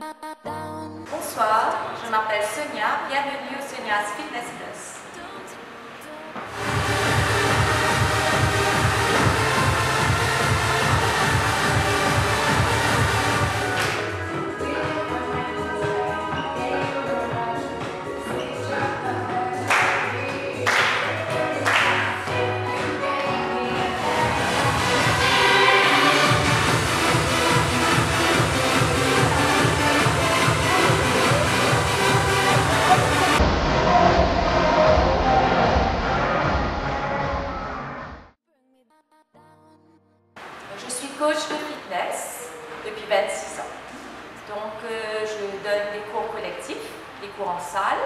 Bonsoir, je m'appelle Sonia, bienvenue au Sonia's Fitness Plus. Je suis coach de fitness depuis 26 ans. Donc, je donne des cours collectifs, des cours en salle.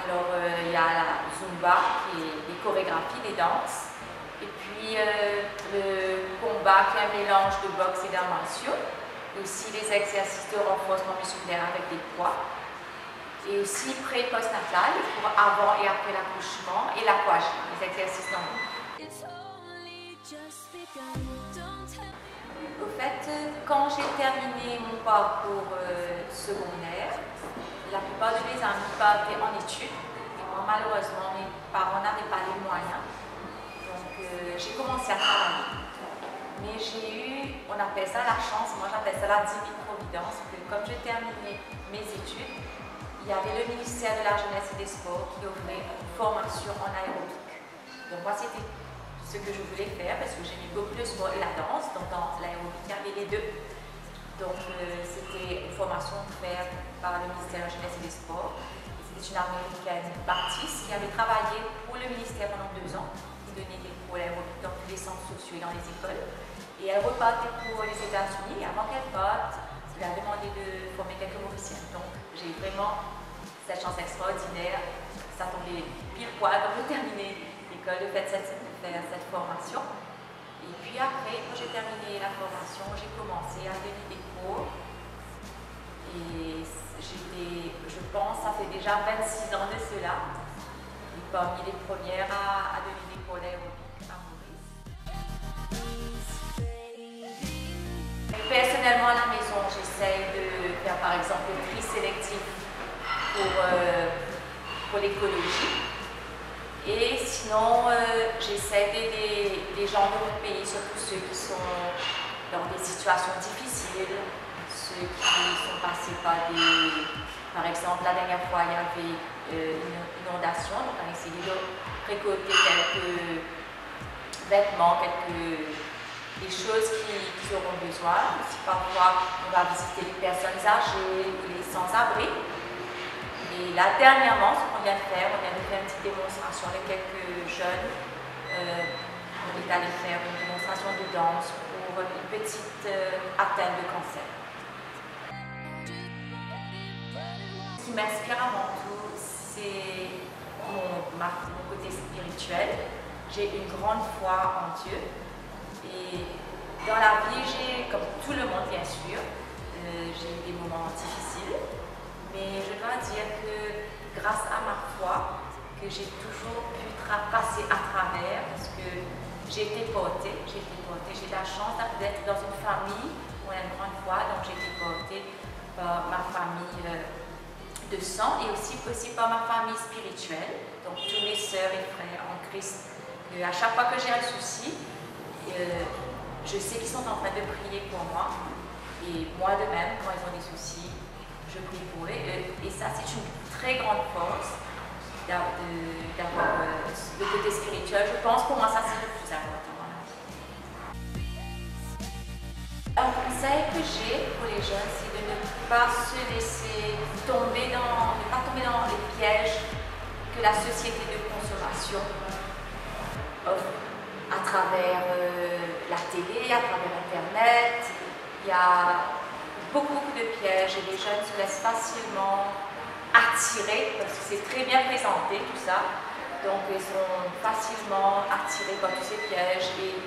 Alors, il y a la Zumba, qui est des chorégraphies, des danses. Et puis, le combat, qui est un mélange de boxe et d'arts martiaux. Et aussi les exercices de renforcement musculaire avec des poids. Et aussi pré- et post-natal, pour avant et après l'accouchement. Et l'aquagym, les exercices normaux. Au fait, quand j'ai terminé mon parcours secondaire, la plupart de mes amis partaient en études. Et moi, malheureusement, mes parents n'avaient pas les moyens. Donc, j'ai commencé à travailler. Mais j'ai eu, on appelle ça la chance, moi j'appelle ça la divine providence, que comme j'ai terminé mes études, il y avait le ministère de la Jeunesse et des Sports qui offrait une formation en aérobic. Donc, moi, c'était ce que je voulais faire parce que j'aimais beaucoup le sport et la danse, donc dans l'aérobic il y avait les deux. Donc c'était une formation offerte par le ministère de la Jeunesse et des Sports. C'était une américaine, Baptiste, qui avait travaillé pour le ministère pendant 2 ans, qui donnait des cours à l'aérobic dans tous les centres sociaux et dans les écoles. Et elle repartait pour les États-Unis et avant qu'elle parte, elle a demandé de former quelques Mauriciens. Donc j'ai vraiment cette chance extraordinaire, ça tombait pile poil quand j'ai terminé l'école de faire cette formation. Et puis après, quand j'ai terminé la formation, j'ai commencé à donner des cours. Et j'étais, je pense, ça fait déjà 26 ans de cela. Et parmi les premières à donner des cours d'aérobic à Maurice. Personnellement, à la maison, j'essaye de faire par exemple le tri sélectif pour l'écologie. Et sinon, j'essaie d'aider les gens de mon pays, surtout ceux qui sont dans des situations difficiles, ceux qui sont passés par des... Par exemple, la dernière fois, il y avait une inondation, donc on a essayé de récolter quelques vêtements, des choses qu'ils auront besoin. Aussi, parfois, on va visiter les personnes âgées ou les sans-abri. Et là, dernièrement, ce qu'on vient de faire, on vient de faire une petite démonstration avec quelques jeunes. On est allé faire une démonstration de danse pour une petite atteinte de cancer. Ce qui m'inspire avant tout, c'est mon côté spirituel. J'ai une grande foi en Dieu. Et dans la vie, comme tout le monde bien sûr, j'ai eu des moments difficiles. Mais je dois dire que grâce à ma foi, que j'ai toujours pu passer à travers parce que j'ai été portée. J'ai la chance d'être dans une famille où on a une grande foi, donc j'ai été portée par ma famille de sang et aussi par ma famille spirituelle, donc tous mes sœurs et frères en Christ. À chaque fois que j'ai un souci, je sais qu'ils sont en train de prier pour moi et moi de même, quand ils ont des soucis, je prie pour eux. Et ça, c'est une très grande force d'avoir le côté spirituel. Je pense pour moi, ça, c'est le plus important. Un conseil que j'ai pour les jeunes, c'est de ne pas se laisser tomber dans les pièges que la société de consommation offre à travers la télé, à travers Internet. Il y a beaucoup de pièges et les jeunes se laissent facilement attirer, parce que c'est très bien présenté tout ça, donc ils sont facilement attirés par tous ces pièges et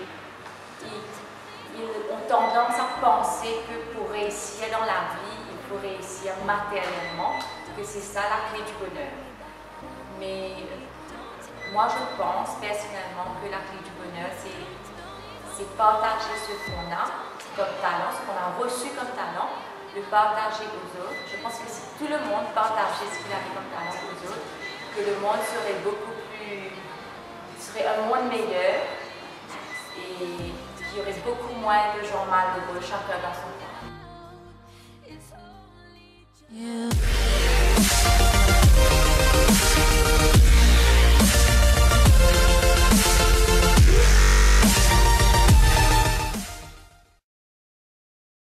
ils ont tendance à penser que pour réussir dans la vie, il faut réussir matériellement, que c'est ça la clé du bonheur. Mais moi je pense personnellement que la clé du bonheur c'est partager ce qu'on a comme talent, ce qu'on a reçu comme talent, le partager aux autres. Je pense que si tout le monde partageait ce qu'il avait comme talent aux autres, que le monde serait serait un monde meilleur et qu'il y aurait beaucoup moins de gens malheureux, chacun dans son coin.